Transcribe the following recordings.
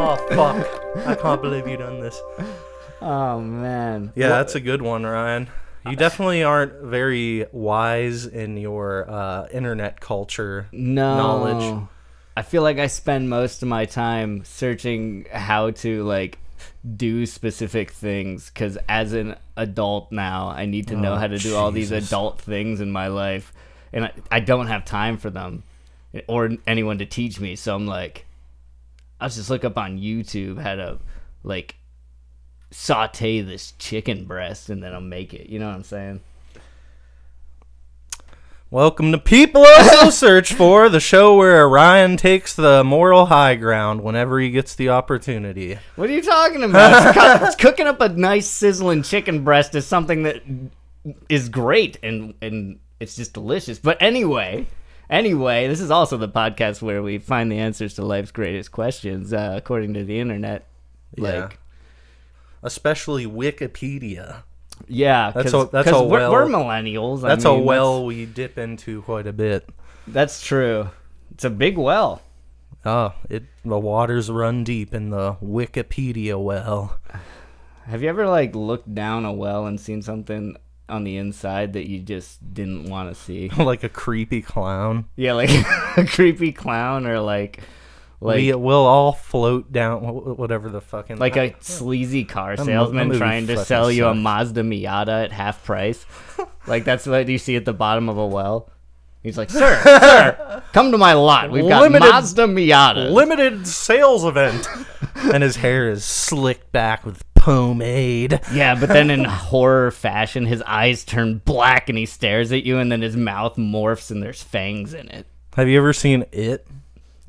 Oh, fuck. I can't believe you done this. Oh, man. Yeah, that's a good one, Ryan. You definitely aren't very wise in your internet culture knowledge. I feel like I spend most of my time searching how to, like, do specific things, because as an adult now, I need to know how to do all these adult things in my life, and I don't have time for them or anyone to teach me. So I'm like, I'll just look up on YouTube how to, like, saute this chicken breast, and then I'll make it. You know what I'm saying? Welcome to People Also Search For, the show where Ryan takes the moral high ground whenever he gets the opportunity. What are you talking about? It's cooking up a nice sizzling chicken breast is something that is great, and it's just delicious. But anyway, this is also the podcast where we find the answers to life's greatest questions, according to the internet. Yeah. Especially Wikipedia. Yeah, that's we're millennials. That's a well we dip into quite a bit. That's true. It's a big well. Oh, the waters run deep in the Wikipedia well. Have you ever, like, looked down a well and seen something on the inside that you just didn't want to see? Like a creepy clown? Yeah, like a creepy clown, or like we'll all float down, whatever the fucking... Like a sleazy car salesman trying to sell you a Mazda Miata at half price. Like, that's what you see at the bottom of a well. He's like, sir, come to my lot. We've got Mazda Miata. Limited sales event. And his hair is slicked back with pomade. Yeah, but then in horror fashion, his eyes turn black and he stares at you, and then his mouth morphs and there's fangs in it. Have you ever seen It?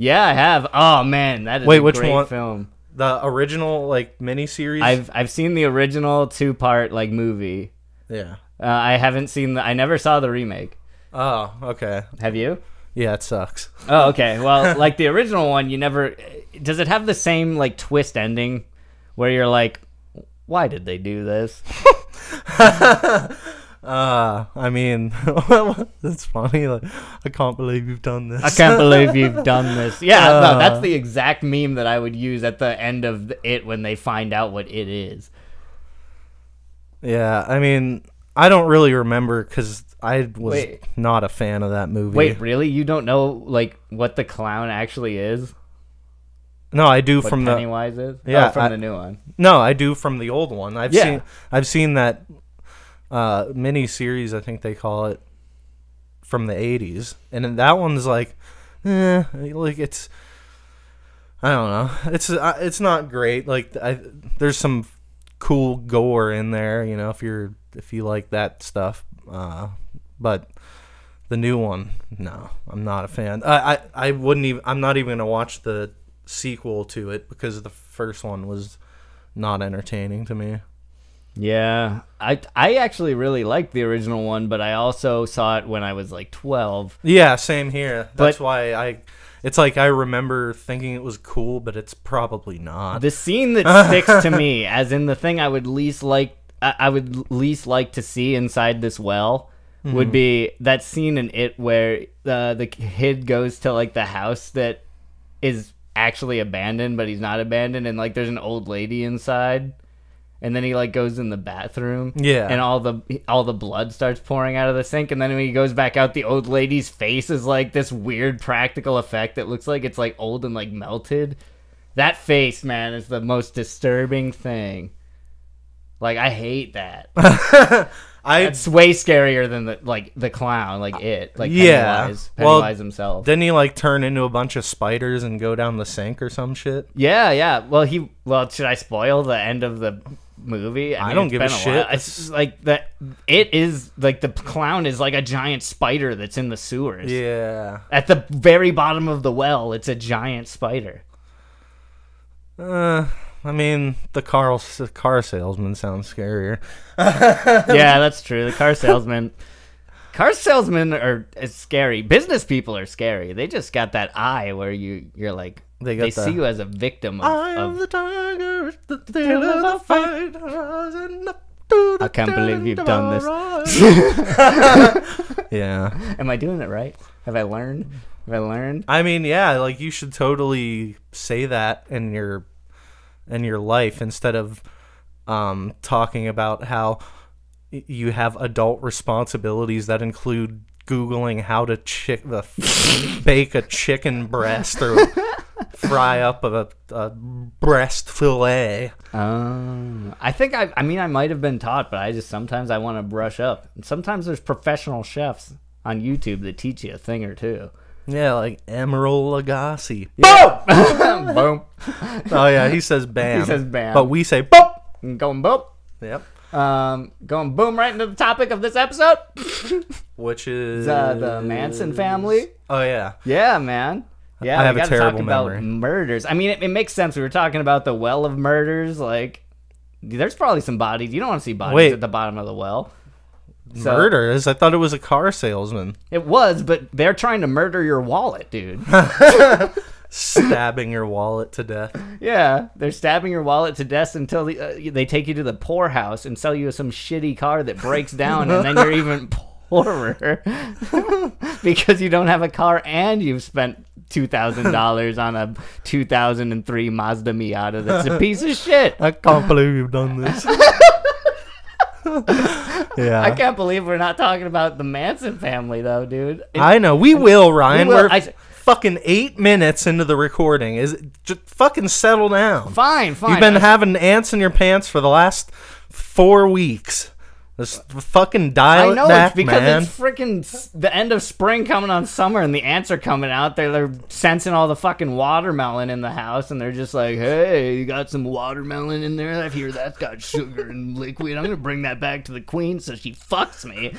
Yeah, I have. Oh, man, that is a great film. The original, like, miniseries? I've seen the original 2-part, like, movie. Yeah. I haven't seen I never saw the remake. Oh, okay. Have you? Yeah, it sucks. Oh, okay. Well, like, the original one, you never... Does it have the same, like, twist ending where you're like, why did they do this? I mean, that's funny. Like, I can't believe you've done this. I can't believe you've done this. Yeah, no, that's the exact meme that I would use at the end of it when they find out what it is. Yeah, I mean, I don't really remember because I was not a fan of that movie. Wait, really? You don't know, like, what the clown actually is? No, I do what from Pennywise the... is? Yeah, from the new one. No, I do from the old one. I've seen that... mini series, I think they call it, from the 80s, and that one's like like, it's, I don't know, it's not great. Like, there's some cool gore in there, you know, if you like that stuff, but the new one, no, I'm not a fan. I wouldn't even, I'm not even gonna watch the sequel to it because the first one was not entertaining to me. Yeah, I actually really liked the original one, but I also saw it when I was like 12. Yeah, same here. That's why it's like I remember thinking it was cool, but it's probably not. The scene that sticks to me, as in the thing I would least like to see inside this well, would be that scene in It where the kid goes to, like, the house that is actually abandoned, but he's not abandoned, and, like, there's an old lady inside. And then he, like, goes in the bathroom. Yeah. And all the blood starts pouring out of the sink. And then when he goes back out, the old lady's face is, like, this weird practical effect that looks like it's, like, old and, like, melted. That face, man, is the most disturbing thing. Like, I hate that. That's way scarier than the clown, like It. Like, Pennywise himself. Didn't he, like, turn into a bunch of spiders and go down the sink or some shit? Yeah. Well, should I spoil the end of the movie? I don't give a shit. It's like that. It is like the clown is like a giant spider that's in the sewers. Yeah. At the very bottom of the well, it's a giant spider. I mean, the car salesman sounds scarier. Yeah, that's true. The car salesman. Car salesmen are scary. Business people are scary. They just got that eye where you're like, they see you as a victim of... Eye of the tiger, the thrill of the fight, I can't believe you've done this. Yeah. Am I doing it right? Have I learned? I mean, yeah, like you should totally say that in your life instead of talking about how you have adult responsibilities that include Googling how to bake a chicken breast or fry up a breast fillet. I think I mean I might have been taught, but sometimes I want to brush up. And sometimes there's professional chefs on YouTube that teach you a thing or two. Yeah, like Emeril Lagasse. Yeah. Boom! Boom. Oh yeah, he says bam. He says bam. But we say boop. Going boom. Yep. Going boom right into the topic of this episode. Which is the Manson family. Oh yeah. Yeah, man. Yeah, I have we a gotta terrible talk about memory. murders. I mean, it makes sense. We were talking about the well of murders. Like, there's probably some bodies. You don't want to see bodies at the bottom of the well. So, murders? I thought it was a car salesman. It was, but they're trying to murder your wallet, dude. Stabbing your wallet to death. Yeah, they're stabbing your wallet to death until they take you to the poorhouse and sell you some shitty car that breaks down, and then you're even poorer because you don't have a car and you've spent $2,000 on a 2003 Mazda Miata that's a piece of shit. I can't believe you've done this. Yeah, I can't believe we're not talking about the Manson family, though, dude. I know. We will, Ryan. We will. We're fucking 8 minutes into the recording. Just fucking settle down. Fine. You've been having ants in your pants for the last 4 weeks. Just fucking dial it back, it's because man. it's freaking the end of spring coming on summer, and the ants are coming out. They're sensing all the fucking watermelon in the house, and they're just like, hey, you got some watermelon in there? I hear that's got sugar and liquid. I'm going to bring that back to the queen so she fucks me.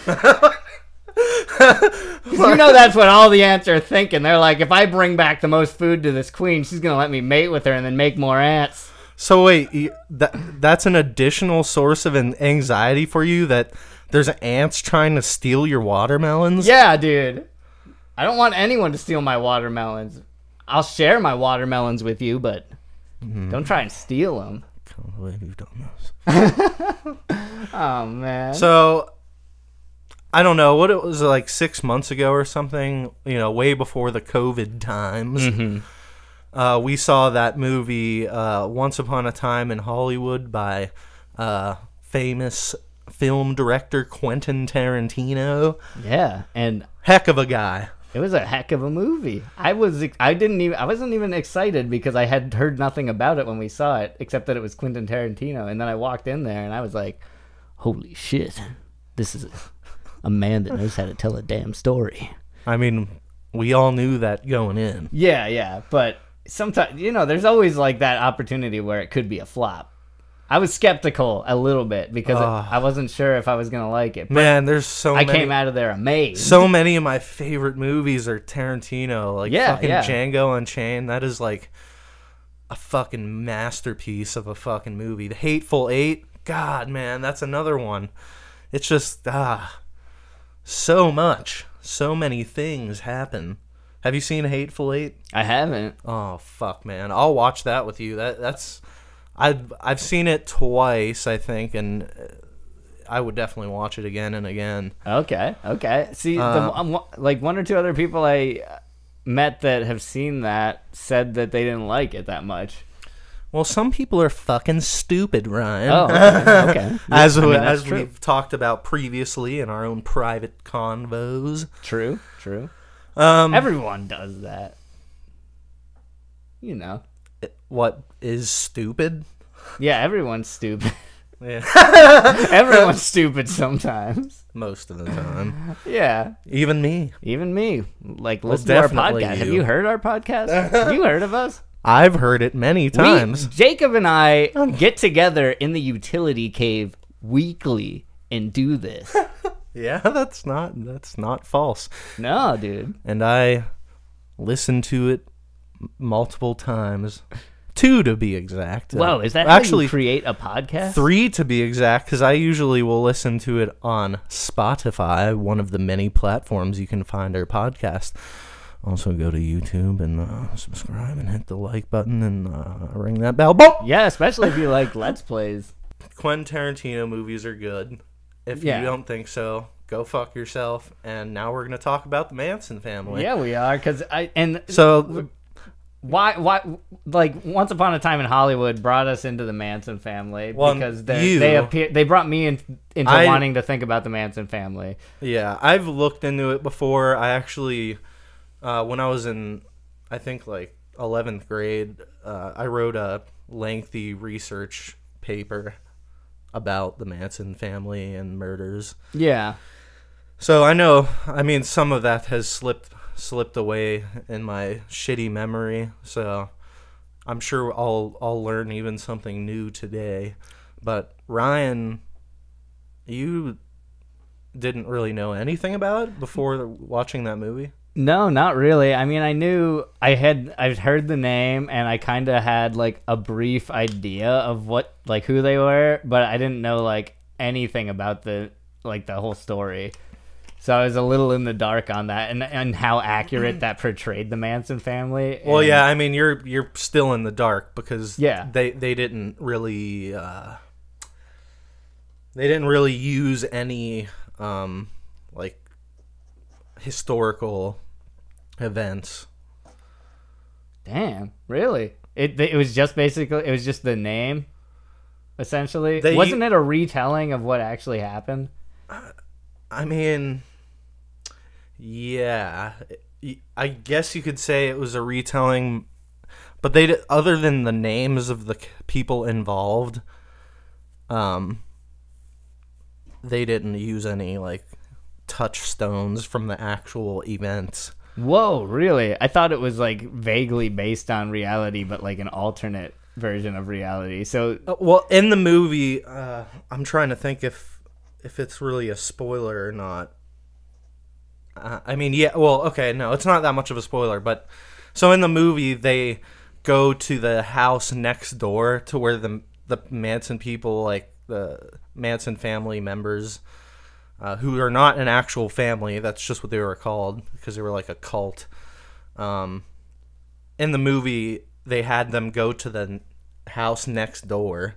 You know that's what all the ants are thinking. They're like, if I bring back the most food to this queen, she's going to let me mate with her and then make more ants. So wait, that's an additional source of anxiety for you, that there's ants trying to steal your watermelons? Yeah, dude. I don't want anyone to steal my watermelons. I'll share my watermelons with you, but don't try and steal them. I can't believe you've done this. Oh, man. So, I don't know, what it was like 6 months ago or something, way before the COVID times. Mm-hmm. We saw that movie Once Upon a Time in Hollywood by famous film director Quentin Tarantino. Yeah, and heck of a guy. It was a heck of a movie. I wasn't even excited because I had heard nothing about it when we saw it, except that it was Quentin Tarantino. And then I walked in there and I was like, "Holy shit! This is a man that knows how to tell a damn story." I mean, we all knew that going in. Yeah, but sometimes, there's always like that opportunity where it could be a flop. I was skeptical a little bit because I wasn't sure if I was going to like it. But man, there's so many. I came out of there amazed. So many of my favorite movies are Tarantino. Like fucking yeah. Django Unchained. That is like a fucking masterpiece of a fucking movie. The Hateful Eight. God, man, that's another one. It's just, so much. So many things happen. Have you seen Hateful Eight? I haven't. Oh fuck, man! I'll watch that with you. That's I've seen it twice, I think, and I would definitely watch it again and again. Okay. See, like one or two other people I met that have seen that said that they didn't like it that much. Well, some people are fucking stupid, Ryan. Oh, okay. As we've talked about previously in our own private convos. True. Everyone does that. What is stupid? Yeah, everyone's stupid. Yeah. Everyone's stupid sometimes. Most of the time. Yeah. Even me. Like, listen to our podcast. Have you heard our podcast? Have you heard of us? I've heard it many times. Jacob and I get together in the utility cave weekly and do this. Yeah, that's not false. No, dude. And I listen to it multiple times. 2 to be exact. Whoa, is that actually how you create a podcast? 3 to be exact, because I usually will listen to it on Spotify, one of the many platforms you can find our podcast. Also go to YouTube and subscribe and hit the like button and ring that bell. Boom! Yeah, especially if you like Let's Plays. Quentin Tarantino movies are good. If you don't think so, go fuck yourself. And now we're going to talk about the Manson family. Yeah, we are. So why like Once Upon a Time in Hollywood brought us into the Manson family because they brought me into wanting to think about the Manson family. Yeah, I've looked into it before. I actually when I was in, I think, like 11th grade, I wrote a lengthy research paper about the Manson family and murders. Yeah. So I know, I mean, some of that has slipped away in my shitty memory. So I'm sure I'll learn even something new today. But Ryan, you didn't really know anything about it before watching that movie? No, not really. I mean, I'd heard the name and I kind of had like a brief idea of who they were, but I didn't know like anything about the whole story. So I was a little in the dark on that and how accurate that portrayed the Manson family. Well, yeah, I mean, you're still in the dark because they didn't really use any like historical events. Damn, really? It was just the name, essentially. Wasn't it a retelling of what actually happened? I mean, yeah, I guess you could say it was a retelling, but other than the names of the people involved, they didn't use any like touchstones from the actual events. Whoa, really? I thought it was like vaguely based on reality, but like an alternate version of reality. So, well, in the movie, I'm trying to think if it's really a spoiler or not. I mean, yeah, well, okay, no, it's not that much of a spoiler, but so in the movie, they go to the house next door to where the Manson people, like the Manson family members, who are not an actual family, that's just what they were called, because they were like a cult. In the movie, they had them go to the house next door.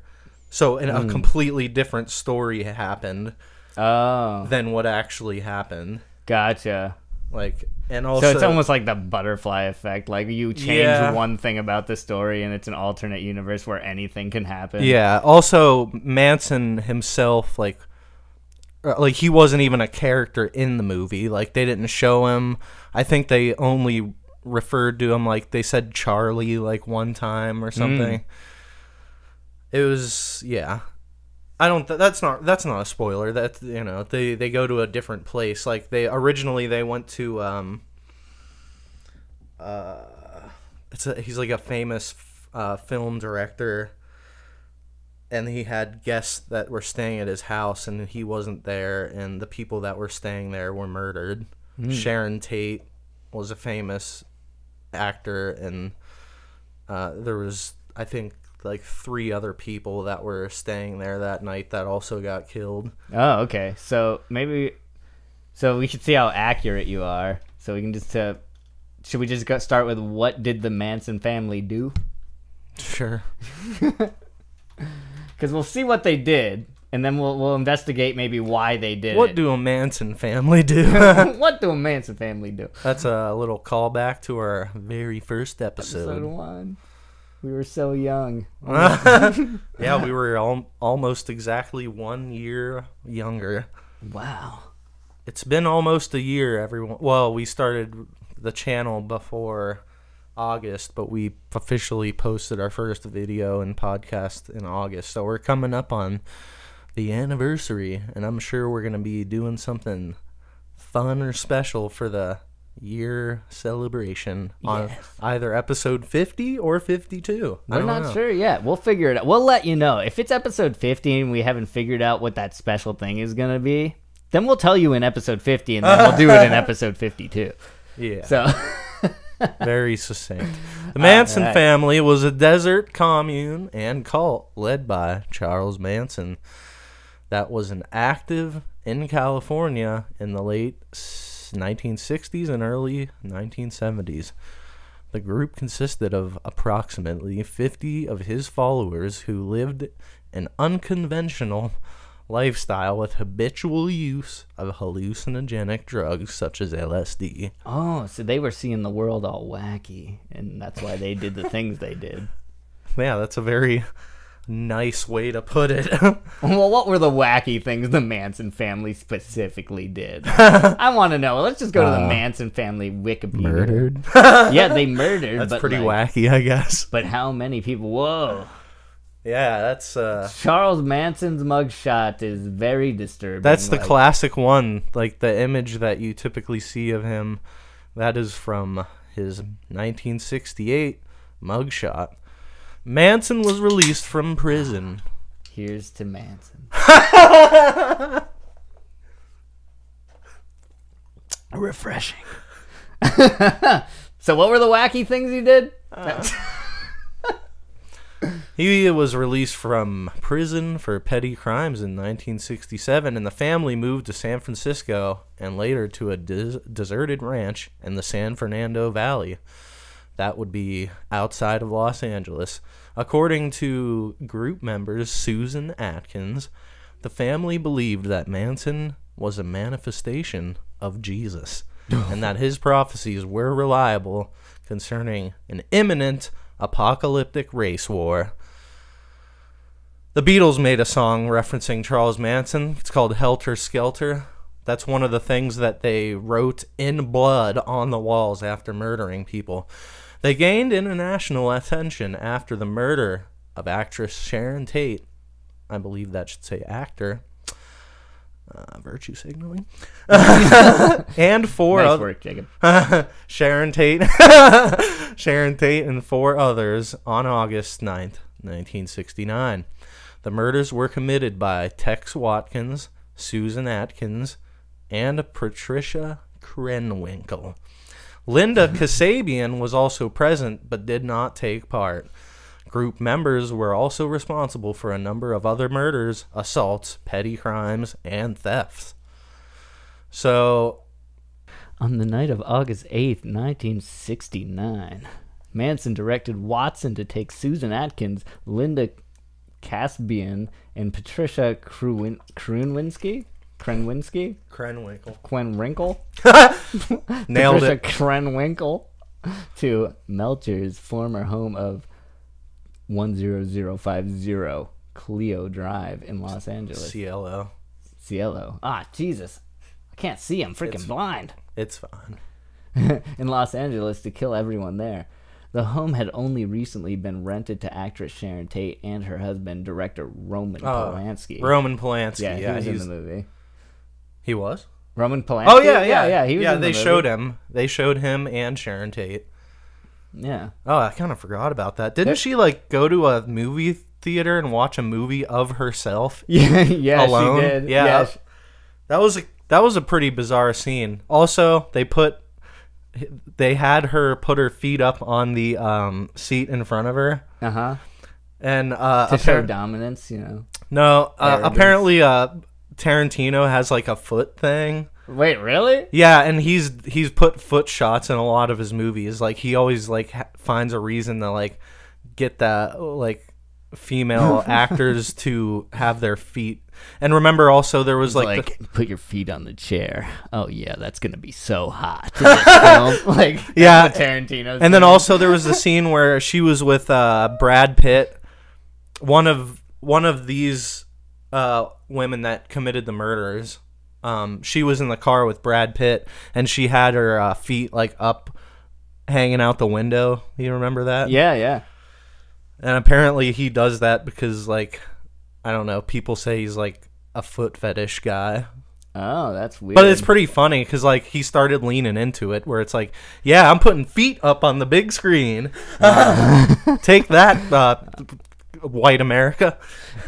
So a completely different story happened than what actually happened. Gotcha. Like, and also, so it's almost like the butterfly effect. Like you change one thing about the story, and it's an alternate universe where anything can happen. Yeah. Also, Manson himself, like he wasn't even a character in the movie. Like, they didn't show him. I think they only referred to him, like they said Charlie like one time or something. It was, yeah. I don't. That's not a spoiler. That, you know, they go to a different place. Like they went to he's like a famous film director, and he had guests that were staying at his house, and he wasn't there, and the people that were staying there were murdered. Sharon Tate was a famous actor, and there was, I think, like 3 other people that were staying there that night that also got killed. Oh, okay. So we should see how accurate you are. So we can just should we just start with what did the Manson family do? Sure. Because we'll see what they did, and then we'll investigate maybe why they did it. What do a Manson family do? What do a Manson family do? That's a little callback to our very first episode. Episode 1. We were so young. Yeah, we were almost exactly 1 year younger. Wow. It's been almost a year, everyone. Well, we started the channel before August, but we officially posted our first video and podcast in August. So we're coming up on the anniversary, and I'm sure we're going to be doing something fun or special for the year celebration on either episode 50 or 52. We're not sure yet. We'll figure it out. We'll let you know. If it's episode 50 and we haven't figured out what that special thing is going to be, then we'll tell you in episode 50, and then we'll do it in episode 52. Yeah. So very succinct. The Manson family was a desert commune and cult led by Charles Manson that was active in California in the late 1960s and early 1970s. The group consisted of approximately 50 of his followers who lived an unconventional lifestyle with habitual use of hallucinogenic drugs such as LSD. Oh, so they were seeing the world all wacky, and that's why they did the things they did. Yeah, that's a very nice way to put it. Well, what were the wacky things the Manson family specifically did? I want to know. Let's just go to the Manson family Wikipedia. Murdered? Yeah, they murdered. That's but pretty wacky, I guess. But how many people? Whoa. Yeah, that's... Charles Manson's mugshot is very disturbing. That's the classic one. Like, the image that you typically see of him, that is from his 1968 mugshot. Manson was released from prison. Here's to Manson. Refreshing. So what were the wacky things he did? He was released from prison for petty crimes in 1967, and the family moved to San Francisco and later to a deserted ranch in the San Fernando Valley. That would be outside of Los Angeles. According to group members Susan Atkins, the family believed that Manson was a manifestation of Jesus and that his prophecies were reliable concerning an imminent apocalyptic race war. The Beatles made a song referencing Charles Manson. It's called Helter Skelter. That's one of the things that they wrote in blood on the walls after murdering people. They gained international attention after the murder of actress Sharon Tate. I believe that should say actor. Virtue signaling. And four nice work, Jacob. Sharon Tate. Sharon Tate and four others on August 9th, 1969. The murders were committed by Tex Watkins, Susan Atkins, and Patricia Krenwinkel. Linda Kasabian was also present but did not take part. Group members were also responsible for a number of other murders, assaults, petty crimes, and thefts. So, on the night of August 8th, 1969, Manson directed Watson to take Susan Atkins, Linda Kasabian, and Patricia Krenwinkel? Nailed Patricia it. Krenwinkel to Melcher's former home of 10050 Clio Drive in Los Angeles. CLO. Ah, Jesus. I can't see. I'm freaking blind. It's fine. In Los Angeles to kill everyone there. The home had only recently been rented to actress Sharon Tate and her husband, director Roman Polanski. Roman Polanski. Yeah, he was in the movie. He was? Roman Polanski? Oh, yeah. He was in the movie. Showed him. They showed him and Sharon Tate. Yeah. Oh, I kind of forgot about that. Didn't she, like, go to a movie theater and watch a movie of herself? Yeah, alone? She did. Yeah. That was a pretty bizarre scene. Also, they had her put her feet up on the seat in front of her. Uh-huh. And to show dominance, you know. No, apparently Tarantino has like a foot thing. Wait, really? Yeah, and he's put foot shots in a lot of his movies. Like, he always like finds a reason to like get that like female actors to have their feet. And remember, also there was like put your feet on the chair. Oh yeah, that's gonna be so hot. In this film. Like, yeah, that's what Tarantino's and then also there was the scene where she was with Brad Pitt, one of these women that committed the murders. She was in the car with Brad Pitt, and she had her feet like up, hanging out the window. You remember that? Yeah. And apparently he does that because, like, I don't know, people say he's like a foot fetish guy. Oh, that's weird. But it's pretty funny because, like, he started leaning into it where it's like, yeah, I'm putting feet up on the big screen. Take that, white America.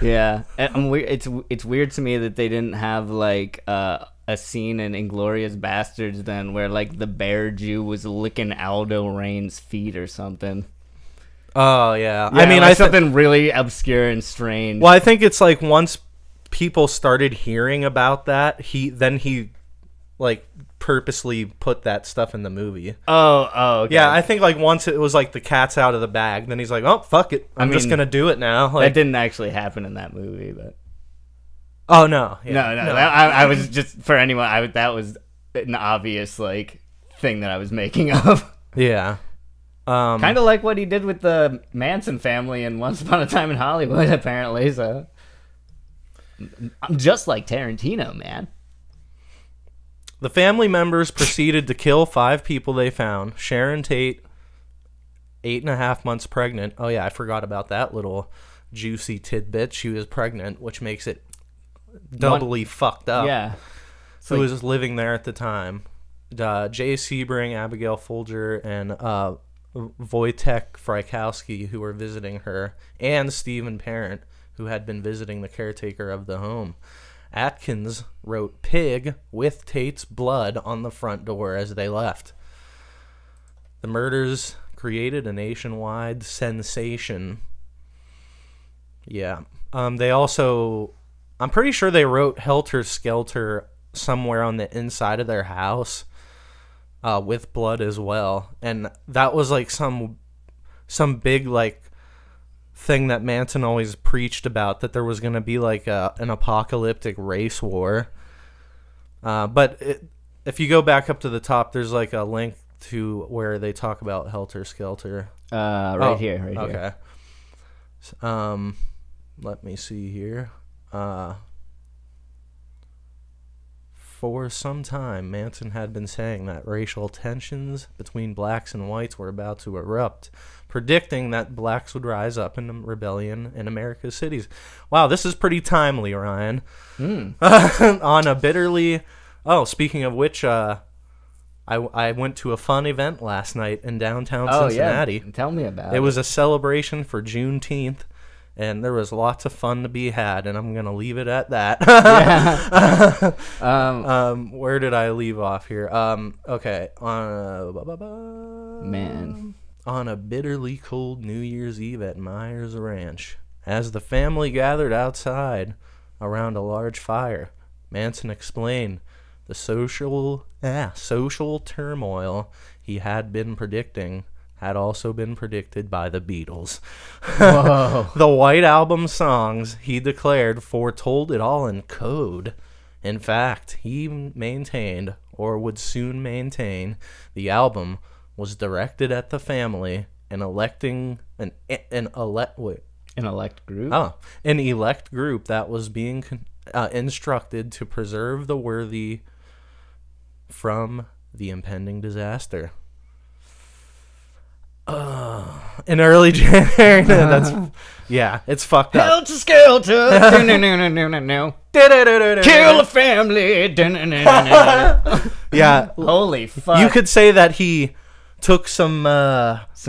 Yeah. And it's weird to me that they didn't have, like, a scene in Inglourious Bastards then where, like, the bear Jew was licking Aldo Rain's feet or something. Oh, yeah. I mean, like something really obscure and strange. Well, I think it's like once people started hearing about that, he like purposely put that stuff in the movie. Oh, okay. Yeah, I think like once it was like the cat's out of the bag, then he's like, oh, fuck it, I'm just gonna do it now. Like, that didn't actually happen in that movie, but oh no, no. I was just for anyone. That was an obvious like thing that I was making of. Yeah. Kind of like what he did with the Manson family in Once Upon a Time in Hollywood, apparently. So I'm just like Tarantino, man. The family members proceeded to kill 5 people they found. Sharon Tate, 8.5 months pregnant. Oh yeah, I forgot about that little juicy tidbit. She was pregnant, which makes it doubly fucked up. Yeah. Who was living there at the time. Jay Sebring, Abigail Folger, and Wojtek Frykowski, who were visiting her, and Stephen Parent, who had been visiting the caretaker of the home. Atkins wrote "pig" with Tate's blood on the front door as they left. The murders created a nationwide sensation. Yeah. They also, I'm pretty sure they wrote "Helter Skelter" somewhere on the inside of their house. With blood as well, and that was like some big like thing that Manson always preached about, that there was going to be like an apocalyptic race war. But if you go back up to the top, there's like a link to where they talk about Helter Skelter. Right here. Okay. Let me see here. For some time, Manson had been saying that racial tensions between blacks and whites were about to erupt, predicting that blacks would rise up in rebellion in America's cities. Wow, this is pretty timely, Ryan. On a bitterly... Oh, speaking of which, I went to a fun event last night in downtown Cincinnati. Yeah. Tell me about it. It was a celebration for Juneteenth. And there was lots of fun to be had, and I'm going to leave it at that. Yeah. Where did I leave off here? Okay. Man. On a bitterly cold New Year's Eve at Myers Ranch, as the family gathered outside around a large fire, Manson explained the social turmoil he had been predicting had also been predicted by the Beatles. Whoa. The White Album songs, he declared, foretold it all in code. In fact, he maintained, or would soon maintain, the album was directed at the family and electing an elect group? Oh, an elect group that was being instructed to preserve the worthy from the impending disaster. In early January, it's fucked up. Helter Skelter, kill a family. Yeah, holy fuck! You could say that he took some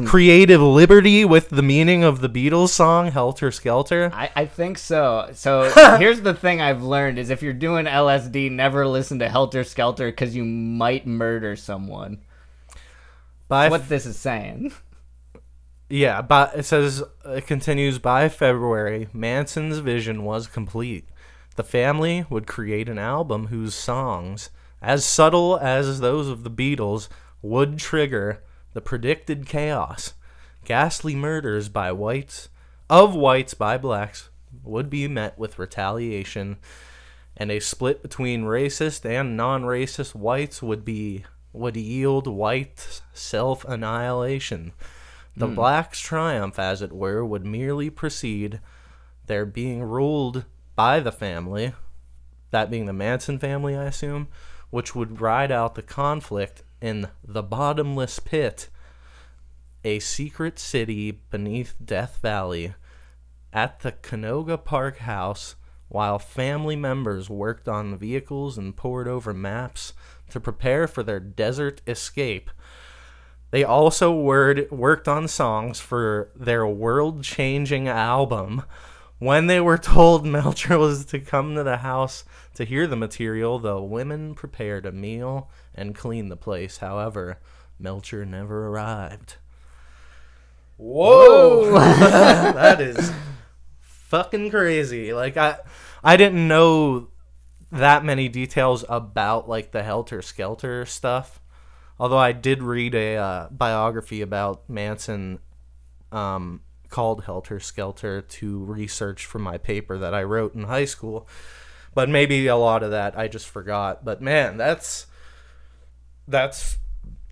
creative liberty with the meaning of the Beatles song "Helter Skelter." I think so. So here's the thing I've learned: is if you're doing LSD, never listen to Helter Skelter because you might murder someone. That's what this is saying. Yeah, but it continues, by February, Manson's vision was complete. The family would create an album whose songs, as subtle as those of the Beatles, would trigger the predicted chaos. Ghastly murders by whites by blacks would be met with retaliation, and a split between racist and non-racist whites would yield white self-annihilation. The blacks' triumph, as it were, would merely precede their being ruled by the family, that being the Manson family, I assume, which would ride out the conflict in the bottomless pit, a secret city beneath Death Valley. At the Canoga Park house, while family members worked on the vehicles and pored over maps to prepare for their desert escape, they also worked on songs for their world-changing album. When they were told Melcher was to come to the house to hear the material, the women prepared a meal and cleaned the place. However, Melcher never arrived. Whoa! That is fucking crazy. Like, I didn't know that many details about like the Helter Skelter stuff. Although I did read a biography about Manson called Helter Skelter to research for my paper that I wrote in high school. But maybe a lot of that I just forgot. But man, that's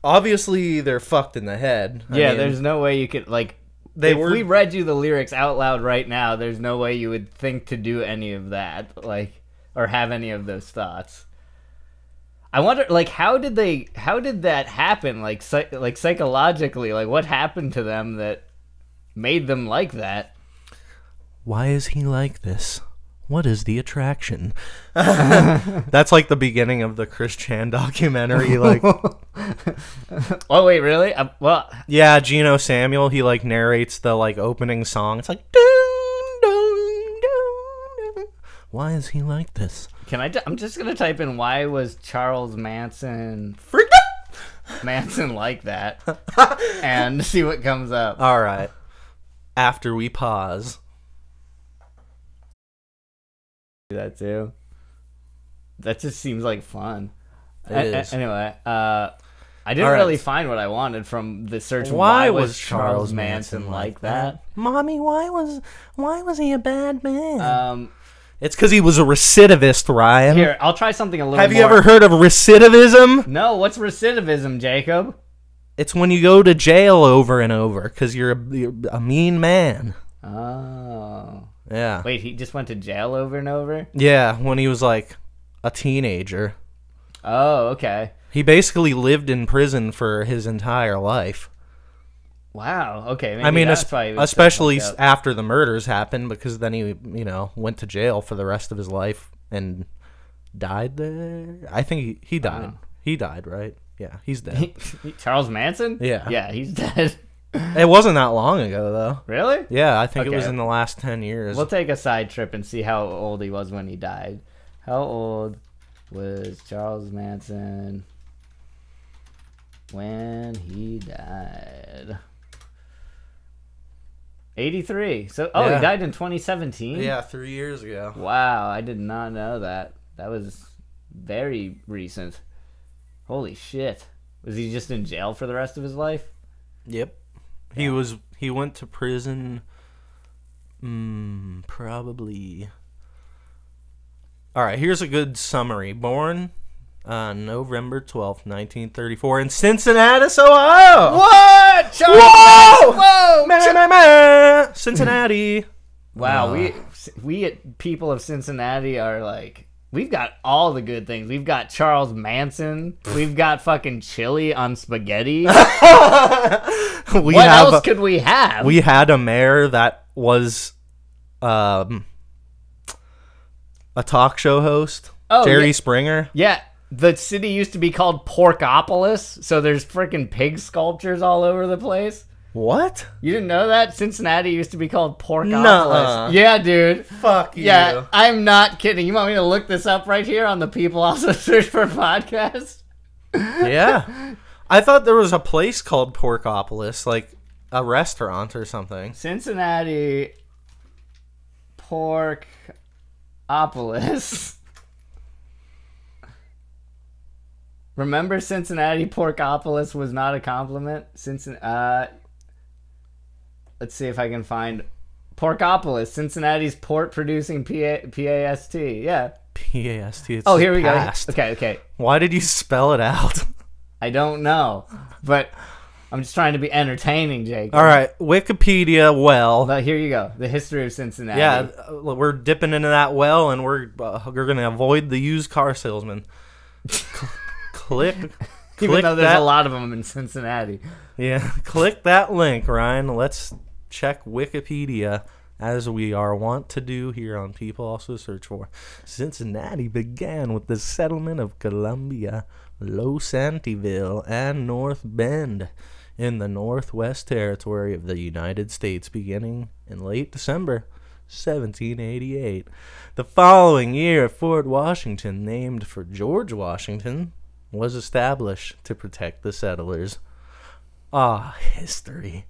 obviously they're fucked in the head. I mean, there's no way you could like. If we read you the lyrics out loud right now, there's no way you would think to do any of that, like, or have any of those thoughts. I wonder, like, how did that happen? Like psychologically, like, what happened to them that made them like that? Why is he like this? What is the attraction? That's like the beginning of the Chris Chan documentary. Like, oh wait, really? Well, yeah, Geno Samuel. He like narrates the like opening song. It's like, dun, dun, dun, dun. Why is he like this? I'm just gonna type in why was Charles Manson like that, and see what comes up. All right. After we pause. That too. That just seems like fun. It is. Anyway, I didn't really find what I wanted from the search. Why was Charles Manson like that? Mommy, why was he a bad man? It's because he was a recidivist, Ryan. Here, I'll try something a little more. Have you ever heard of recidivism? No, what's recidivism, Jacob? It's when you go to jail over and over because you're a mean man. Oh. Yeah. Wait, he just went to jail over and over? Yeah, when he was like a teenager. Oh, okay. He basically lived in prison for his entire life. Wow. Okay. I mean, especially after the murders happened, because then he, went to jail for the rest of his life and died there. I think he died. Wow. He died, right? Yeah, he's dead. Charles Manson? Yeah. Yeah, he's dead. It wasn't that long ago, though. Really? Yeah, I think it was in the last 10 years. We'll take a side trip and see how old he was when he died. How old was Charles Manson when he died? 83. So, he died in 2017? Yeah, 3 years ago. Wow, I did not know that. That was very recent. Holy shit. Was he just in jail for the rest of his life? Yep. He went to prison probably. All right, here's a good summary. Born on November 12th, 1934 in Cincinnati, Ohio. What? Whoa! Cincinnati. Wow, we people of Cincinnati are like, we've got all the good things. We've got Charles Manson. We've got fucking chili on spaghetti. What else could we have? We had a mayor that was a talk show host, Jerry Springer. Yeah, the city used to be called Porkopolis, so there's freaking pig sculptures all over the place. What? You didn't know that? Cincinnati used to be called Porkopolis. Nuh-uh. Yeah, dude. Fuck you. Yeah, I'm not kidding. You want me to look this up right here on the People Also Search for podcast? Yeah. I thought there was a place called Porkopolis, like a restaurant or something. Cincinnati Porkopolis. Remember, Cincinnati Porkopolis was not a compliment? Let's see if I can find Porkopolis, Cincinnati's port-producing PAST. Yeah. PAST. Oh, here we go. Okay. Why did you spell it out? I don't know, but I'm just trying to be entertaining, Jake. All right, Wikipedia well. But here you go. The history of Cincinnati. Yeah, we're dipping into that well, and we're going to avoid the used car salesman. Click. Even though there's a lot of them in Cincinnati. Yeah, click that link, Ryan. Let's check Wikipedia, as we are wont to do here on People Also Search For. Cincinnati began with the settlement of Columbia, Los Santiville, and North Bend in the Northwest Territory of the United States, beginning in late December 1788. The following year, Fort Washington, named for George Washington, was established to protect the settlers. Ah, history.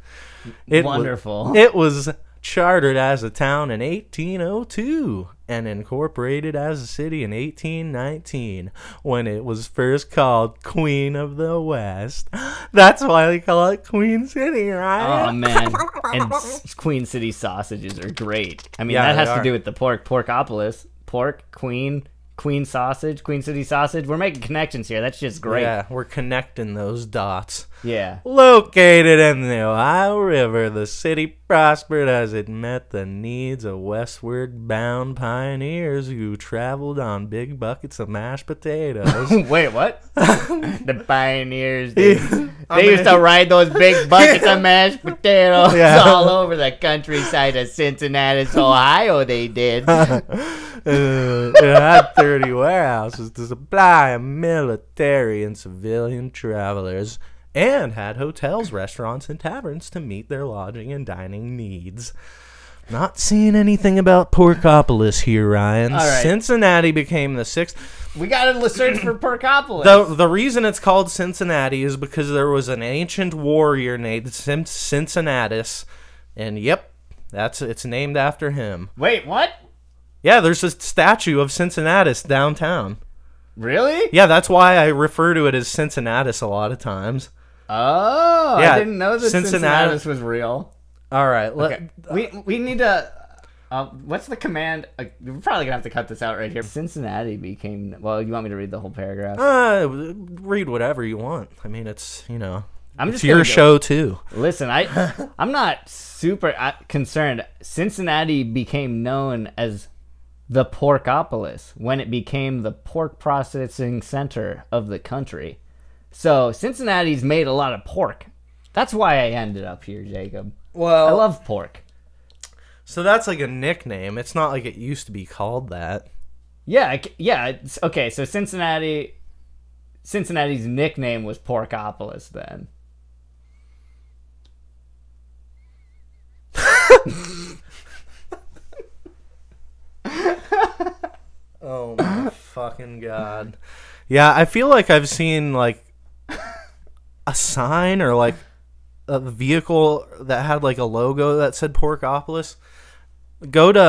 Wonderful. It was chartered as a town in 1802 and incorporated as a city in 1819 when it was first called Queen of the West. That's why they call it Queen City, right? Oh, man. And Queen City sausages are great. I mean, Yeah, that has they to are. do with the Porkopolis. Pork, Queen sausage, Queen City sausage. We're making connections here. That's just great. Yeah, we're connecting those dots. Yeah. Located in the Ohio River, the city prospered as it met the needs of westward bound pioneers who traveled on big buckets of mashed potatoes. Wait, what? The pioneers, they used to ride those big buckets of mashed potatoes all over the countryside of Cincinnati, Ohio, they did. It had 30 warehouses to supply military and civilian travelers, and had hotels, restaurants, and taverns to meet their lodging and dining needs. Not seeing anything about Porkopolis here, Ryan. All right. Cincinnati became the sixth. We gotta search for Porkopolis. The reason it's called Cincinnati is because there was an ancient warrior named Cincinnatus, and yep, it's named after him. Wait, what? Yeah, there's a statue of Cincinnatus downtown. Really? Yeah, that's why I refer to it as Cincinnatus a lot of times. Oh, Yeah, I didn't know that Cincinnati Cincinnatus was real. All right, Okay. We need to. What's the command? We're probably gonna have to cut this out right here. Cincinnati became. Well, you want me to read the whole paragraph? read whatever you want. I mean, it's I'm it's just your gonna show too. Listen, I'm not super concerned. Cincinnati became known as the Porkopolis when it became the pork processing center of the country. So Cincinnati's made a lot of pork. That's why I ended up here, Jacob. Well, I love pork. So that's like a nickname. It's not like it used to be called that. Yeah. Okay. So Cincinnati's nickname was Porkopolis then. Oh my fucking god. Yeah, I feel like I've seen like a sign or like a vehicle that had like a logo that said Porkopolis. Go to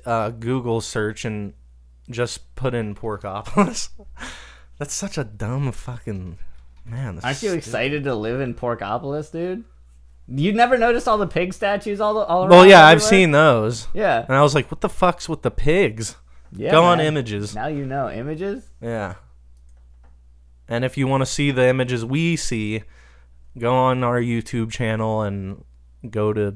the Google search and just put in Porkopolis. That's such a dumb fucking man. Aren't you excited to live in Porkopolis, dude? You never noticed all the pig statues all around? Well, yeah, I've everywhere? seen those. Yeah. And I was like, what the fuck's with the pigs? Yeah. Go on man. images. Now you know images. Yeah. And if you want to see the images we see, go on our YouTube channel and go to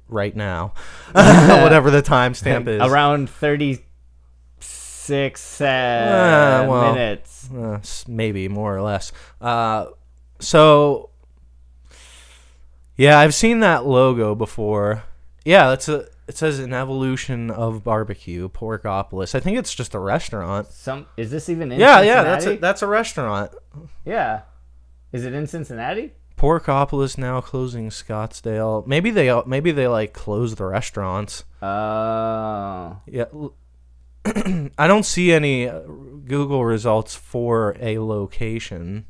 right now. Whatever the timestamp is. Around 36 minutes. Maybe more or less. So, yeah, I've seen that logo before. Yeah, it says an evolution of barbecue, Porkopolis. I think it's just a restaurant. Is this even in Yeah, Cincinnati? that's a restaurant. Yeah. Is it in Cincinnati? Porkopolis now closing Scottsdale. Maybe they like close the restaurants. Oh. Yeah. I don't see any Google results for a location.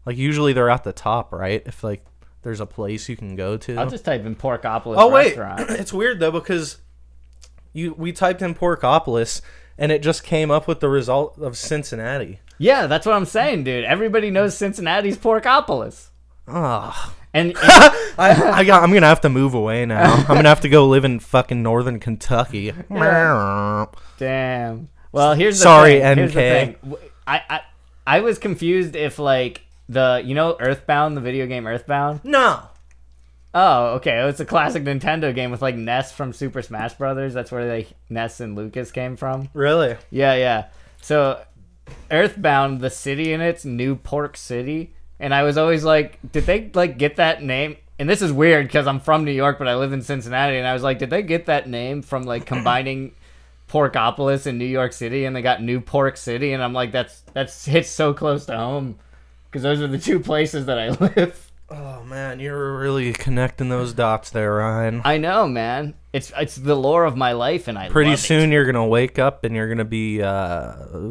Like usually they're at the top, right? If like there's a place you can go to. I'll just type in Porkopolis restaurant. It's weird though because we typed in Porkopolis and it just came up with the result of Cincinnati. Yeah, that's what I'm saying, dude. Everybody knows Cincinnati's Porkopolis. Oh. And I'm gonna have to move away now. I'm gonna have to go live in fucking northern Kentucky. Damn. Well, here's the Sorry, thing. Here's the NK. thing. I was confused if like Earthbound, the video game Earthbound. No. Oh, okay. It's a classic Nintendo game with like Ness from Super Smash Brothers. That's where Ness and Lucas came from. Really? Yeah. So Earthbound, the city in it's New Pork City, and I was always like, did they like get that name? And this is weird because I'm from New York, but I live in Cincinnati, and I was like, did they get that name from like combining Porkopolis and New York City, and they got New Pork City? And I'm like, that's hits so close to home because those are the two places that I live. Oh man, you're really connecting those dots there, Ryan. I know, man. It's the lore of my life, and I Pretty love soon it. you're gonna wake up and you're gonna be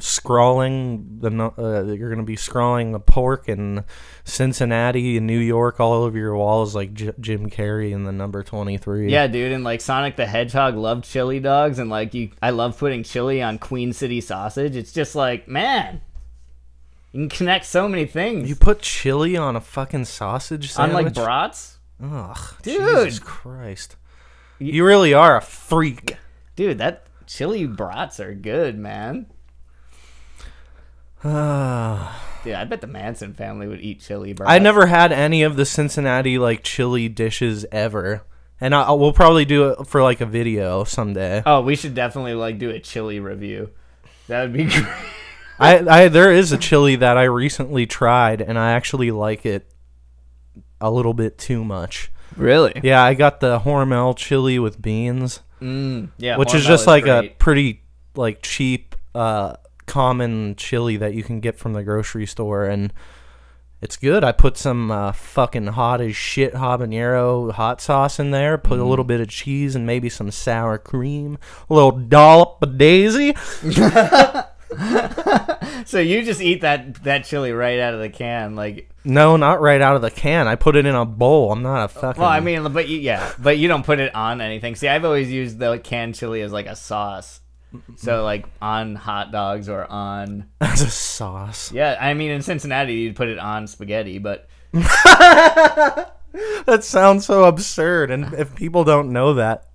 scrawling the pork in Cincinnati and New York all over your walls like Jim Carrey in the number 23. Yeah, dude, and like Sonic the Hedgehog loved chili dogs, and like I love putting chili on Queen City sausage. It's just like, man, you can connect so many things. You put chili on a fucking sausage sandwich? On like brats? Ugh, dude. Jesus Christ. You really are a freak. Dude, that chili brats are good, man. Dude, I bet the Manson family would eat chili brats. I never had any of the Cincinnati like chili dishes ever. And we'll probably do it for like a video someday. Oh, we should definitely like do a chili review. That would be great. There is a chili that I recently tried, and I actually like it a little bit too much. Really? Yeah, I got the Hormel chili with beans. Yeah, which Hormel is just like great. a pretty like cheap, common chili that you can get from the grocery store, and it's good. I put some fucking hot as shit habanero hot sauce in there, put a little bit of cheese and maybe some sour cream, a little dollop of daisy. So you just eat that chili right out of the can, like? No, not right out of the can. I put it in a bowl. I'm not a fucking... Well, I mean, but you don't put it on anything. See, I've always used the canned chili as like a sauce. So like on hot dogs or on... As a sauce. Yeah, I mean, in Cincinnati, you'd put it on spaghetti, but... That sounds so absurd, and if people don't know that...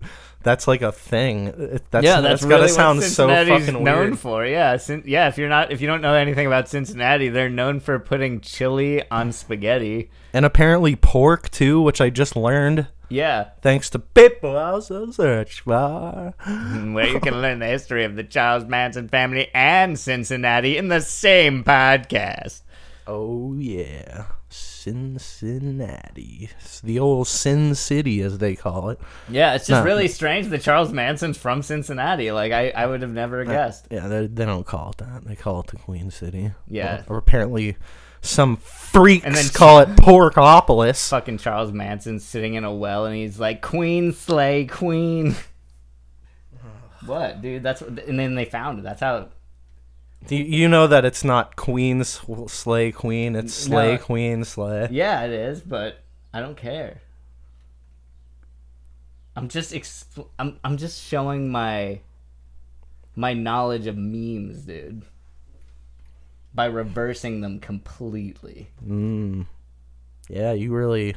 That's like a thing. That's really gotta what sound so Cincinnati's fucking known weird. for. Yeah, if you don't know anything about Cincinnati, they're known for putting chili on spaghetti. And apparently pork too, which I just learned. Yeah, Thanks to people I also search for. where you can learn the history of the Charles Manson family and Cincinnati in the same podcast. Oh yeah, Cincinnati. It's the old Sin City, as they call it. Yeah, it's just really strange that Charles Manson's from Cincinnati. Like, I would have never guessed. Yeah, they don't call it that. They call it the Queen City. Yeah. Or apparently some freaks And then call it Porkopolis. Fucking Charles Manson's sitting in a well, and he's like, Queen, slay, Queen. What, dude? And then they found it. That's how... You know that it's not Queen slay Queen, it's slay Queen slay. Yeah, it is, but I don't care. I'm just I'm just showing my knowledge of memes, dude, by reversing them completely. Yeah, you really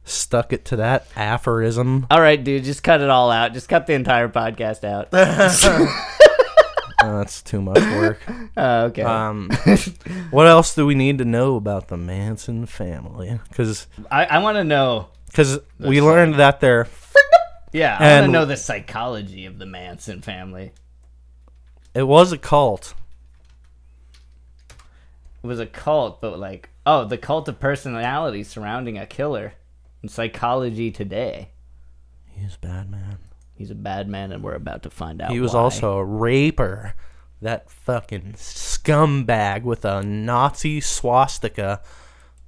stuck it to that aphorism. All right, dude, just cut it all out. Just cut the entire podcast out. That's too much work. Okay. What else do we need to know about the Manson family? Because I want to know. Because we learned that they're... Yeah, I want to know the psychology of the Manson family. It was a cult. It was a cult, but like... Oh, the cult of personality surrounding a killer. In psychology today. He's a bad man. He's a bad man, and we're about to find out He was why. also a raper. That fucking scumbag with a Nazi swastika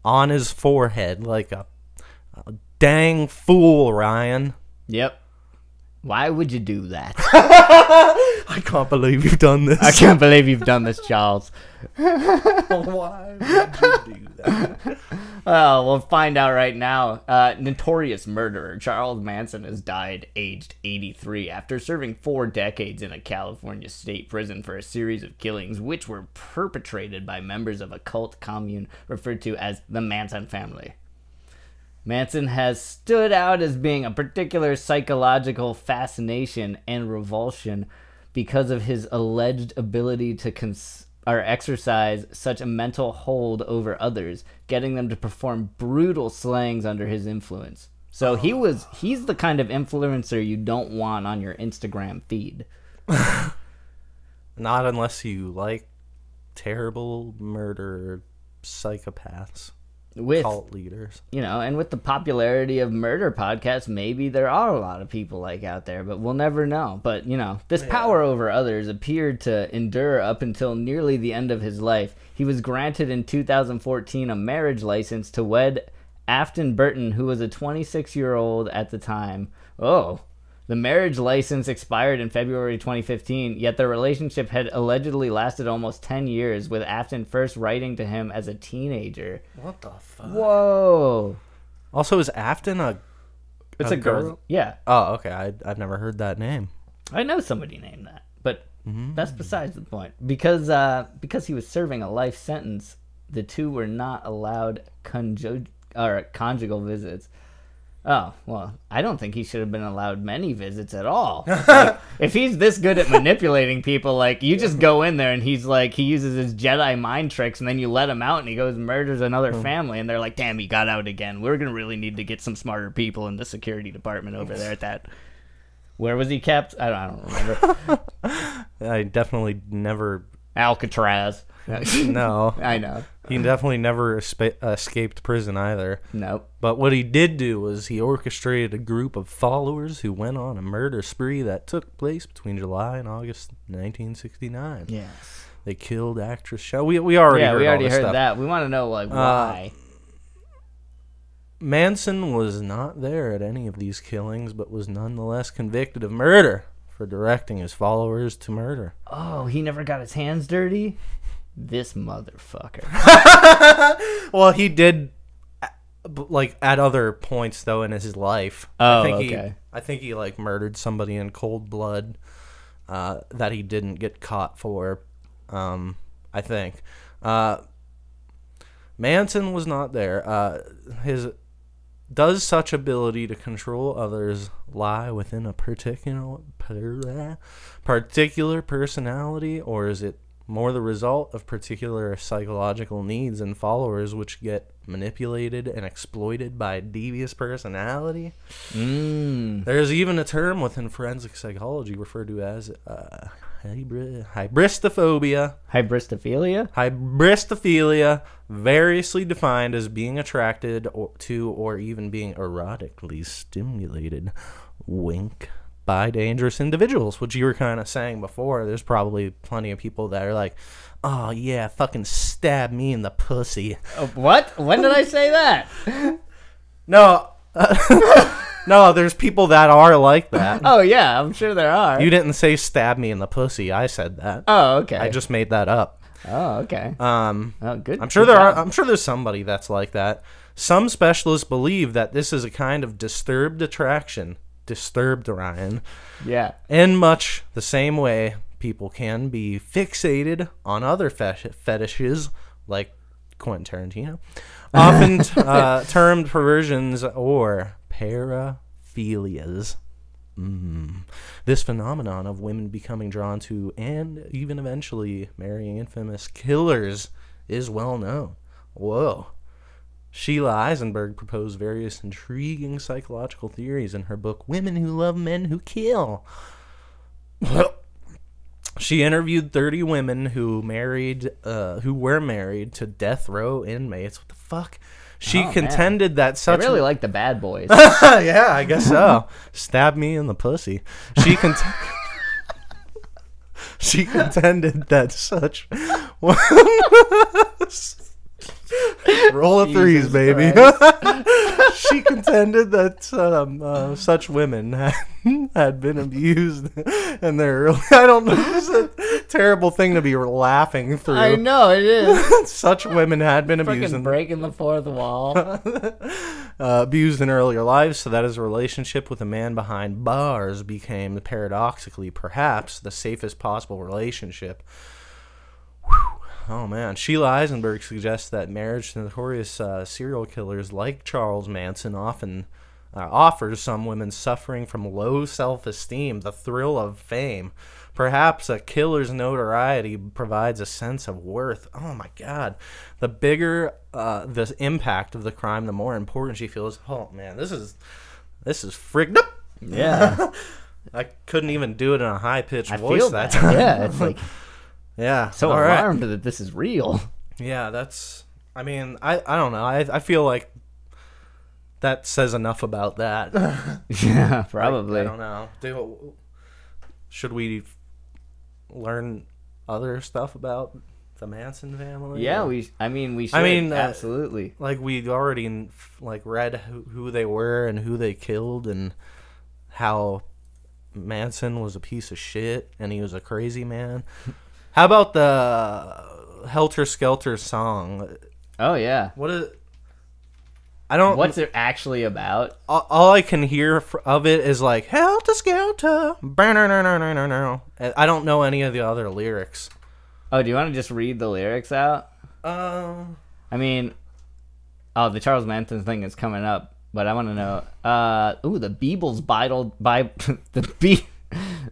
on his forehead like a dang fool, Ryan. Yep. Why would you do that? I can't believe you've done this. I can't believe you've done this, Charles. Why would you do that? Well, we'll find out right now. Notorious murderer Charles Manson has died aged 83 after serving 4 decades in a California state prison for a series of killings which were perpetrated by members of a cult commune referred to as the Manson Family. Manson has stood out as being a particular psychological fascination and revulsion because of his alleged ability to exercise such a mental hold over others, getting them to perform brutal slayings under his influence. So he's the kind of influencer you don't want on your Instagram feed. Not unless you like terrible murder psychopaths. With cult leaders, and with the popularity of murder podcasts, maybe there are a lot of people like out there, but we'll never know. But this power over others appeared to endure up until nearly the end of his life. He was granted in 2014 a marriage license to wed Afton Burton, who was a 26-year-old at the time. Oh, the marriage license expired in February 2015, yet their relationship had allegedly lasted almost 10 years, with Afton first writing to him as a teenager. What the fuck? Whoa. Also, is Afton It's a girl. Yeah. Oh, okay. I've never heard that name. I know somebody named that, but that's besides the point. Because he was serving a life sentence, the two were not allowed conjugal visits. Oh, well, I don't think he should have been allowed many visits at all. Like, if he's this good at manipulating people, like, you just go in there and he's like, he uses his Jedi mind tricks, and then you let him out and he goes and murders another family, and they're like, damn, he got out again. We're going to really need to get some smarter people in the security department over there at that. Where was he kept? I don't remember. I definitely never... Alcatraz. No. I know. He definitely never escaped prison either. Nope. But what he did do was he orchestrated a group of followers who went on a murder spree that took place between July and August 1969. Yes. They killed actress Shell. We already heard stuff. That. We want to know, like, why. Manson was not there at any of these killings, but was nonetheless convicted of murder for directing his followers to murder. Oh, he never got his hands dirty? This motherfucker. Well, he did, like, at other points, though, in his life. Oh, okay. I think he, like, murdered somebody in cold blood that he didn't get caught for, I think. Manson was not there. Does such ability to control others lie within a particular personality, or is it more the result of particular psychological needs and followers which get manipulated and exploited by a devious personality? There's even a term within forensic psychology referred to as hybristophobia. Hybristophilia, variously defined as being attracted to or even being erotically stimulated, wink, by dangerous individuals, which you were kind of saying before. There's probably plenty of people that are like, oh yeah, fucking stab me in the pussy. What? When did I say that? No. No, there's people that are like that. Oh yeah, I'm sure there are. You didn't say stab me in the pussy. I said that. Oh, okay. I just made that up. Oh, okay. Oh, good. I'm sure I'm sure there's somebody that's like that. Some specialists believe that this is a kind of disturbed attraction. Disturbed, Ryan. Yeah. In much the same way people can be fixated on other fetishes, like Quentin Tarantino, often termed perversions or paraphilias. This phenomenon of women becoming drawn to and even eventually marrying infamous killers is well known. Whoa. Sheila Eisenberg proposed various intriguing psychological theories in her book, Women Who Love Men Who Kill. She interviewed 30 women who were married to death row inmates. What the fuck? She contended that such... I really like the bad boys. Yeah, I guess so. Stab me in the pussy. She contended that such... Roll of threes, baby. She contended that such women had been abused in their early... I don't know. It's a terrible thing to be laughing through. I know, it is. Such women had been abused. Fucking breaking the fourth wall. Abused in earlier lives, so that his relationship with a man behind bars became, paradoxically, perhaps, the safest possible relationship. Oh, man. Sheila Eisenberg suggests that marriage to notorious serial killers like Charles Manson often offers some women suffering from low self-esteem the thrill of fame. Perhaps a killer's notoriety provides a sense of worth. Oh, my God. The bigger the impact of the crime, the more important she feels. Oh, man, this is frigged up. Yeah. I couldn't even do it in a high-pitched voice that time. Yeah, it's like... Yeah. So alarmed that this is real. Yeah, that's... I mean, I don't know. I feel like that says enough about that. Yeah, probably. I don't know. Should we learn other stuff about the Manson family? Yeah, we should. Absolutely. Like we already read who they were and who they killed and how Manson was a piece of shit and he was a crazy man. How about the Helter Skelter song? Oh yeah. What's it actually about? All I can hear of it is like Helter Skelter. I don't know any of the other lyrics. Oh, do you want to just read the lyrics out? The Charles Manson thing is coming up, but I want to know. The Beatles Bible.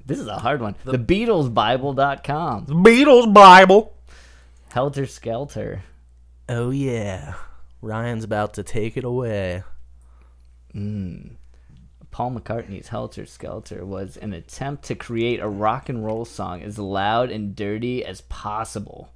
This is a hard one. The BeatlesBible.com. The Beatles Bible. Helter Skelter. Oh yeah. Ryan's about to take it away. Paul McCartney's Helter Skelter was an attempt to create a rock and roll song as loud and dirty as possible.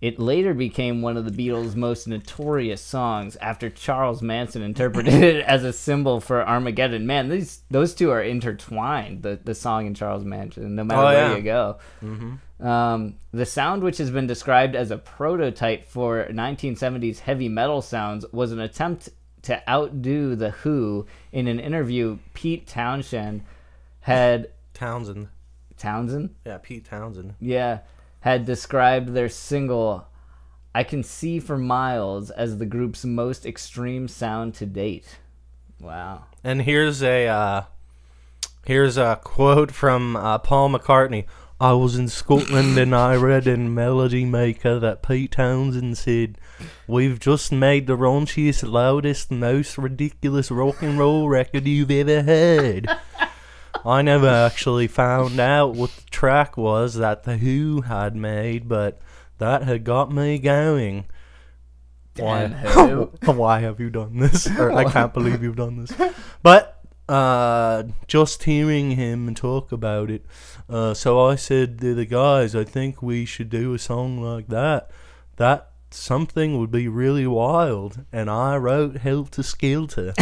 It later became one of the Beatles' most notorious songs after Charles Manson interpreted it as a symbol for Armageddon. Man, those two are intertwined, the song and Charles Manson, no matter where you go. Mm-hmm. The sound, which has been described as a prototype for 1970s heavy metal sounds, was an attempt to outdo The Who. In an interview, Pete Townshend had... Townsend? Yeah, Pete Townsend. Yeah, had described their single, I Can See for Miles, as the group's most extreme sound to date. Wow. And here's a quote from Paul McCartney. I was in Scotland and I read in Melody Maker that Pete Townsend said, "We've just made the raunchiest, loudest, most ridiculous rock and roll record you've ever heard." I never actually found out what the track was that The Who had made, but that had got me going. Why have you done this? Or, I can't believe you've done this. But just hearing him talk about it, so I said to the guys, I think we should do a song like that. That something would be really wild. And I wrote Helter Skelter.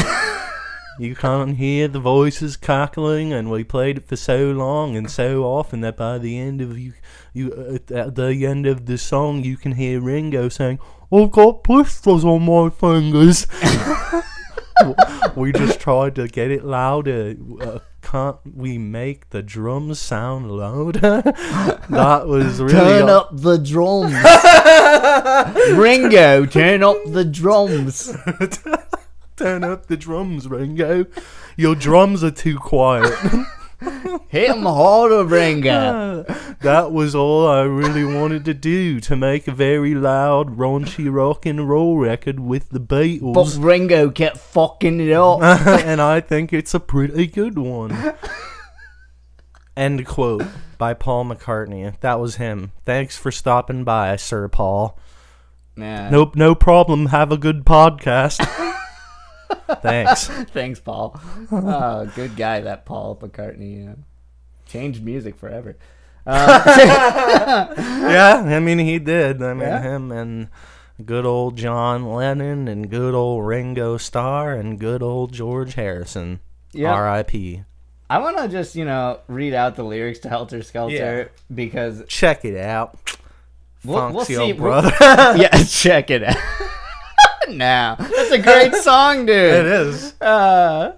You can't hear the voices cackling, and we played it for so long and so often that by the end of at the end of the song, you can hear Ringo saying, "I've got blisters on my fingers." We just tried to get it louder. Can't we make the drums sound louder? That was really... Turn up the drums. Ringo, turn up the drums. Turn up the drums, Ringo. Your drums are too quiet. Hit 'em harder, Ringo. That was all I really wanted to do, to make a very loud, raunchy rock and roll record with the Beatles. But Ringo kept fucking it up. And I think it's a pretty good one. End quote by Paul McCartney. That was him. Thanks for stopping by, Sir Paul. Man. Nope, no problem. Have a good podcast. Thanks. Thanks, Paul. Oh, good guy, that Paul McCartney. Changed music forever. Yeah, I mean, he did. I mean, him and good old John Lennon and good old Ringo Starr and good old George Harrison. Yep. R.I.P. I want to just, read out the lyrics to Helter Skelter because... Check it out. We'll see. Brother. Check it out. Now that's a great song, dude. It is. I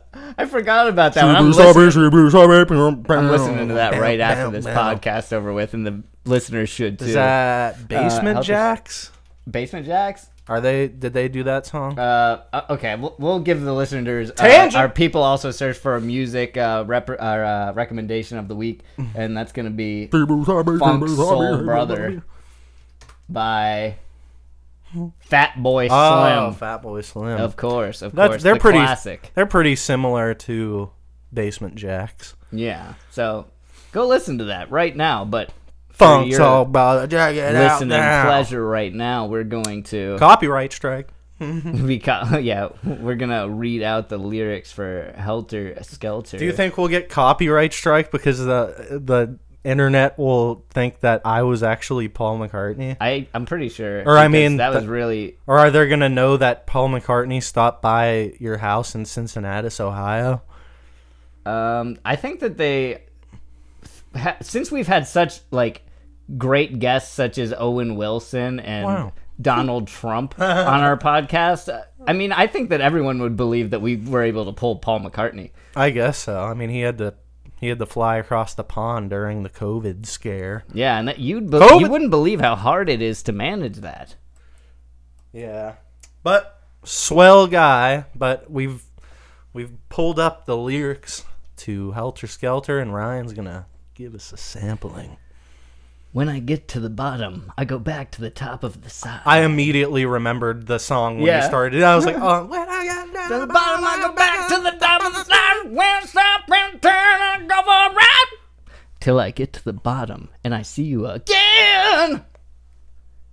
forgot about that one. I'm listening to that right after this podcast over with, and the listeners should too. Is that Basement Jacks? Basement Jacks? Did they do that song? Okay, we'll give the listeners our people also search for a music recommendation of the week, and that's gonna be Funk Soul Brother by Fat Boy Slim. Oh, Fat Boy Slim. Of course. They're pretty classic. They're pretty similar to Basement Jacks. Yeah. So go listen to that right now. But Funk Soul Brother, listening pleasure right now, we're going to copyright strike. We're gonna read out the lyrics for Helter Skelter. Do you think we'll get copyright strike because the internet will think that I was actually Paul McCartney? I'm pretty sure. Or I mean, that was really. Or are they gonna know that Paul McCartney stopped by your house in Cincinnati, Ohio? I think that they, since we've had such great guests such as Owen Wilson and Donald Trump on our podcast. I mean, I think that everyone would believe that we were able to pull Paul McCartney. I guess so. I mean, he had to fly across the pond during the COVID scare. Yeah, and you wouldn't believe how hard it is to manage that. Yeah, but swell guy. But we've pulled up the lyrics to Helter Skelter, and Ryan's gonna give us a sampling. When I get to the bottom, I go back to the top of the side. I immediately remembered the song when you started. I was like, oh, when I get down to the bottom, I go back to the top of the side. When stop and turn, I go for a ride. Till I get to the bottom, and I see you again.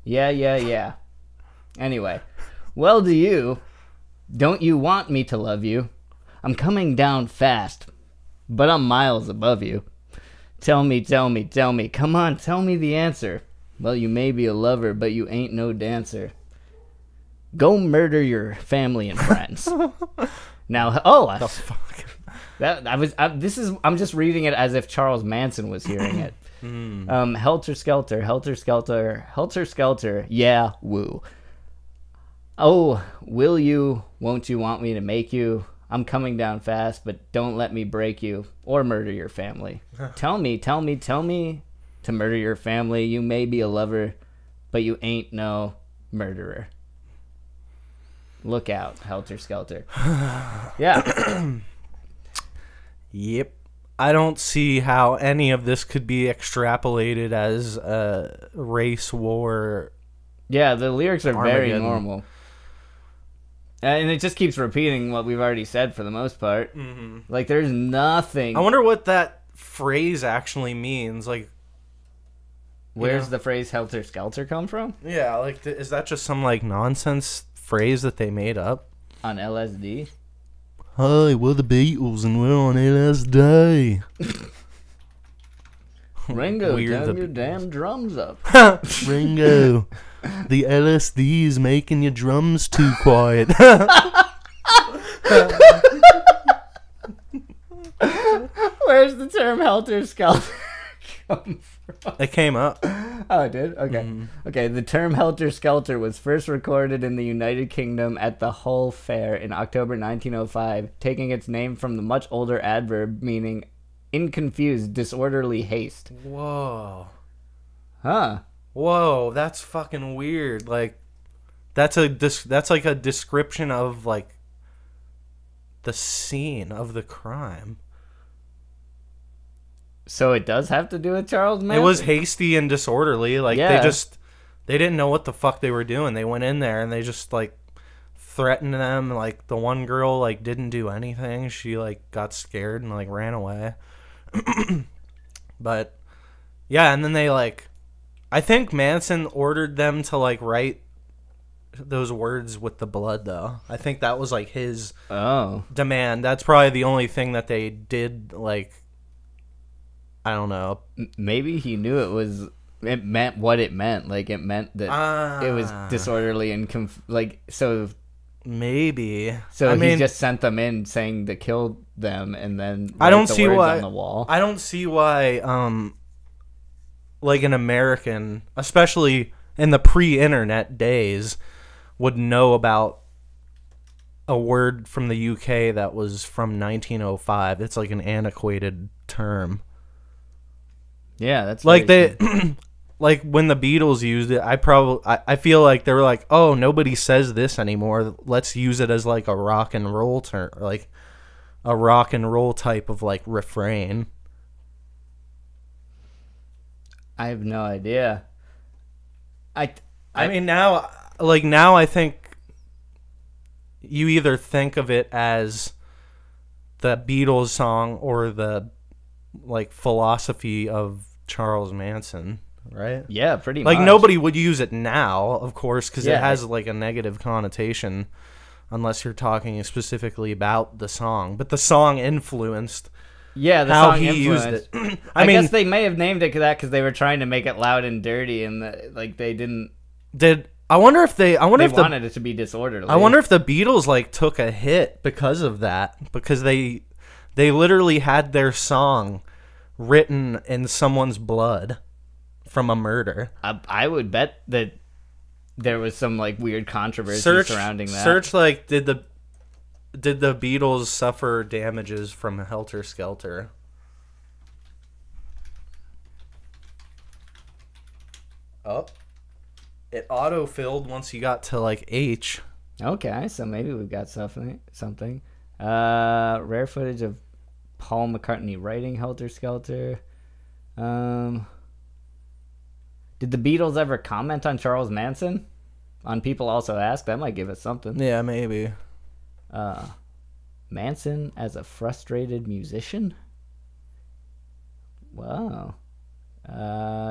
Yeah. Anyway, well, don't you want me to love you? I'm coming down fast, but I'm miles above you. Tell me, come on, tell me the answer. Well, you may be a lover, but you ain't no dancer. Go murder your family and friends. Now, I'm just reading it as if Charles Manson was hearing it. Helter Skelter, Helter Skelter, Helter Skelter, yeah, woo. Oh, won't you want me to make you? I'm coming down fast, but don't let me break you or murder your family. Tell me to murder your family. You may be a lover, but you ain't no murderer. Look out, Helter Skelter. Yeah. Yep. I don't see how any of this could be extrapolated as a race war. Yeah, the lyrics are very Armageddon. normal. And it just keeps repeating what we've already said for the most part. Mm-hmm. Like, there's nothing. I wonder what that phrase actually means. Like, where's the phrase Helter Skelter come from? Yeah, like, is that just some, like, nonsense phrase that they made up? On LSD? Hi, we're the Beatles and we're on LSD. Ringo, turn your damn drums up. Ringo, the LSD is making your drums too quiet. Where's the term Helter Skelter come from? It came up. Oh, it did? Okay. Mm-hmm. Okay, the term Helter Skelter was first recorded in the United Kingdom at the Hull Fair in October 1905, taking its name from the much older adverb meaning in confused, disorderly haste. Whoa. Huh. Whoa, that's fucking weird. Like, that's like a description of, like, the scene of the crime. So it does have to do with Charles Manson? It was hasty and disorderly. Like, they didn't know what the fuck they were doing. They went in there and they just, like, threatened them. Like, the one girl, like, didn't do anything. She, like, got scared and, like, ran away. But, yeah, and then they, like, I think Manson ordered them to, like, write those words with the blood, though. I think that was, like, his demand. That's probably the only thing that they did, like, I don't know. Maybe he knew it meant what it meant. Like, it meant that it was disorderly and so maybe. So he just sent them in saying to kill them, and then I don't see why on the wall. I don't see why like an American, especially in the pre-internet days, would know about a word from the UK that was from 1905. It's like an antiquated term. Yeah, that's like like when the Beatles used it, I feel like they were like, oh, nobody says this anymore. Let's use it as like a rock and roll term, like a rock and roll type of like refrain. I have no idea. I mean now I think you either think of it as the Beatles song or the like philosophy of Charles Manson, right? Yeah, pretty much. Like nobody would use it now, of course, because it has like a negative connotation, unless you're talking specifically about the song. But the song influenced how he used it. I guess they may have named it that because they were trying to make it loud and dirty, and like they didn't. I wonder if they wanted it to be disorderly. I wonder if the Beatles like took a hit because of that, because they literally had their song written in someone's blood from a murder. I would bet that there was some like weird controversy surrounding that. Search like did the Beatles suffer damages from Helter Skelter? Oh, it auto-filled once you got to like H. Okay, so maybe we've got something. Rare footage of Paul McCartney writing Helter Skelter. Did the Beatles ever comment on Charles Manson? On People Also Ask? That might give us something. Yeah, maybe. Manson as a frustrated musician? Wow.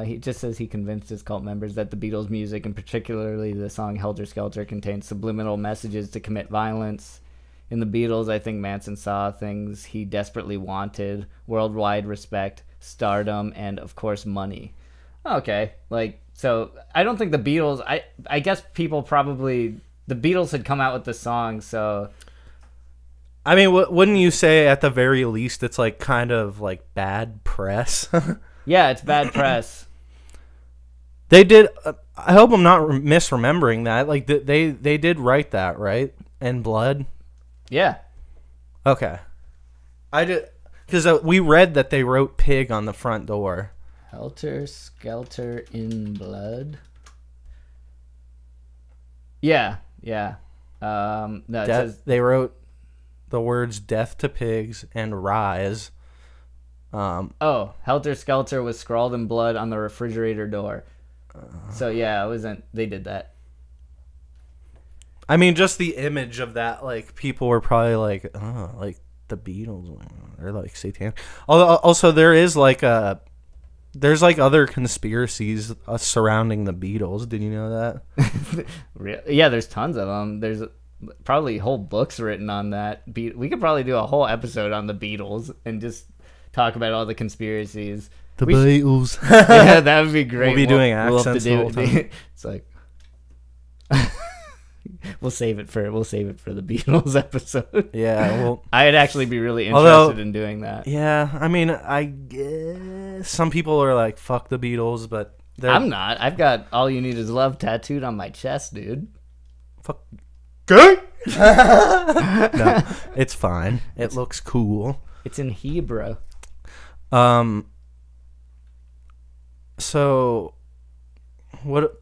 He just says he convinced his cult members that the Beatles' music, and particularly the song Helter Skelter, contains subliminal messages to commit violence. In the Beatles, I think Manson saw things he desperately wanted: worldwide respect, stardom, and, of course, money. Okay, like, so I don't think the Beatles... I guess people probably... The Beatles had come out with the song, so... I mean, wouldn't you say at the very least it's like kind of like bad press? Yeah, it's bad press. They did... I hope I'm not misremembering that. Like, they did write that, right? In blood? Yeah. Okay. I did... Because we read that they wrote pig on the front door. Helter Skelter in blood. Yeah. No, it says... They wrote the words "death to pigs" and "rise." Helter Skelter was scrawled in blood on the refrigerator door. So yeah, it wasn't. They did that. I mean, just the image of that, like, people were probably like, oh, like the Beatles, or like satanic. Also, there's like other conspiracies surrounding the Beatles. Did you know that? Yeah, there's tons of them. There's probably whole books written on that. We could probably do a whole episode on the Beatles and just talk about all the conspiracies. The Beatles. Yeah, that would be great. We'll be doing accents the whole time. It's like we'll save it for the Beatles episode. Yeah, well, I'd actually be really interested in doing that. Yeah, I mean, I guess some people are like, "Fuck the Beatles," but I'm not. I've got "All You Need Is Love" tattooed on my chest, dude. Fuck. Good. No, it's fine. It looks cool. It's in Hebrew. So, what?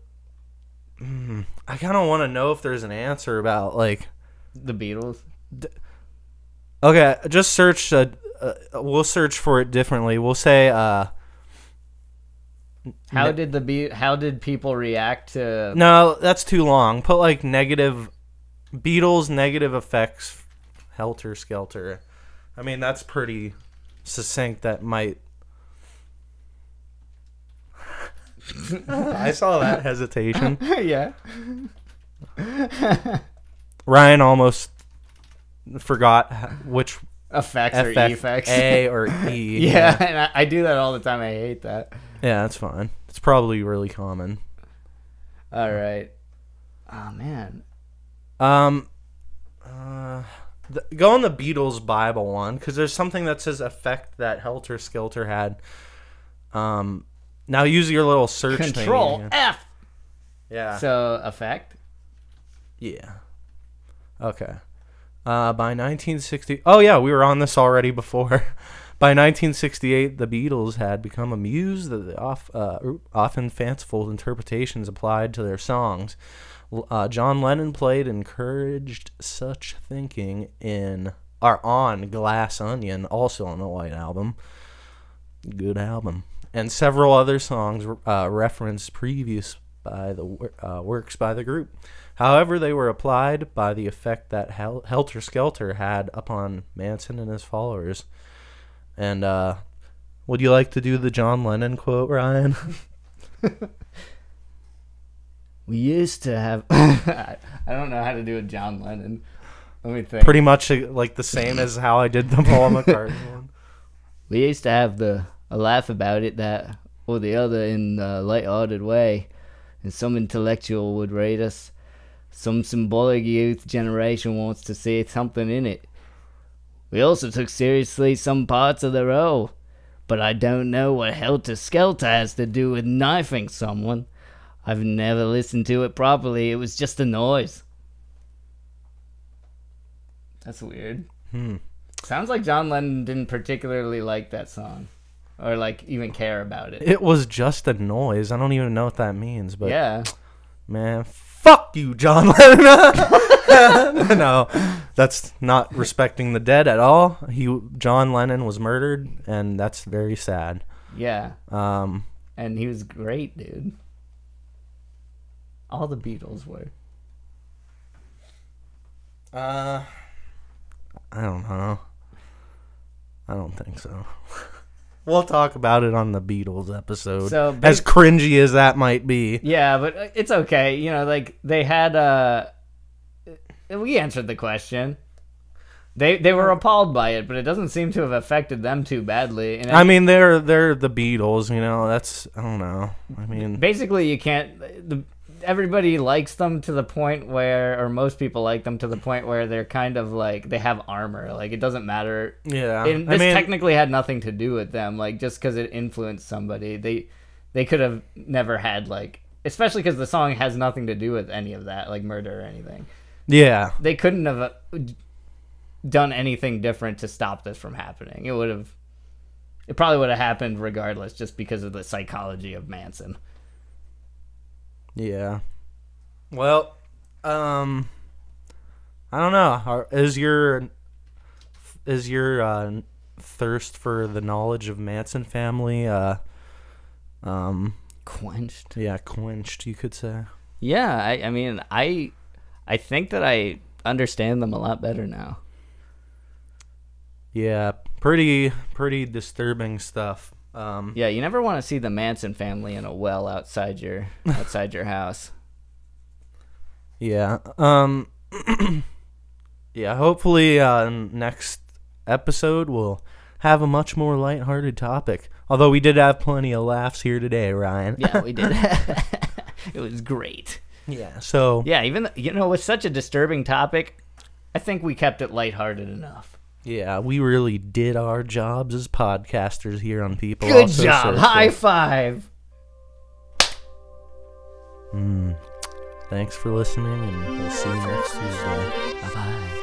I kind of want to know if there's an answer about like the Beatles. Okay, just search. We'll search for it differently. We'll say. How did people react to? No, that's too long. Put like negative Beatles negative effects Helter Skelter. I mean, that's pretty succinct. That might. I saw that hesitation. Yeah. Ryan almost forgot which effects or effects. A or E. Yeah, and I do that all the time. I hate that. Yeah, that's fine. It's probably really common. All right. Oh man. Go on the Beatles Bible one, because there's something that says effect that Helter Skelter had. Now use your little search thing. Control F. Yeah. So effect. Yeah. Okay. By 1960. Oh yeah, we were on this already before. By 1968, the Beatles had become amused at the often fanciful interpretations applied to their songs. John Lennon played encouraged such thinking on Glass Onion, also on the White Album. Good album. And several other songs referenced previous by the works by the group. However, they were applied by the effect that Helter Skelter had upon Manson and his followers. And would you like to do the John Lennon quote, Ryan? We used to have... I don't know how to do a John Lennon. Let me think. Pretty much like the same as how I did the Paul McCartney one. We used to have a laugh about it, that or the other, in a light-hearted way. And some intellectual would rate us. Some symbolic youth generation wants to see something in it. We also took seriously some parts of the role, but I don't know what Helter Skelter has to do with knifing someone. I've never listened to it properly. It was just a noise. That's weird. Sounds like John Lennon didn't particularly like that song. Or, like, even care about it. It was just a noise. I don't even know what that means, but... Yeah. Man, fuck you, John Lennon. No, that's not respecting the dead at all. John Lennon was murdered, and that's very sad. Yeah. And he was great, dude. All the Beatles were. I don't know. I don't think so. We'll talk about it on the Beatles episode. So, as cringy as that might be. Yeah, but it's okay. You know, like, they had we answered the question. They were appalled by it, but it doesn't seem to have affected them too badly. And I mean, they're the Beatles, you know. That's, I don't know. I mean, basically, you can't... Everybody likes them to the point where, or most people like them to the point where they're kind of like, they have armor. Like, it doesn't matter. Yeah. This technically had nothing to do with them. Like, just because it influenced somebody, they could have never had, like, especially because the song has nothing to do with any of that, like murder or anything. Yeah. They couldn't have done anything different to stop this from happening. It probably would have happened regardless, just because of the psychology of Manson. Yeah. Well, I don't know. Is your thirst for the knowledge of Manson Family quenched? Yeah, quenched, you could say. Yeah, I mean, I think that I understand them a lot better now. Yeah, pretty disturbing stuff. Yeah, you never want to see the Manson family in a well outside your house. Yeah. Yeah, hopefully next episode we'll have a much more lighthearted topic. Although we did have plenty of laughs here today, Ryan. Yeah, we did. It was great. Yeah, so... Yeah, even, with such a disturbing topic, I think we kept it lighthearted enough. Yeah, we really did our jobs as podcasters here on People. Good job. High five. Thanks for listening, and we'll see you next Tuesday. Bye-bye.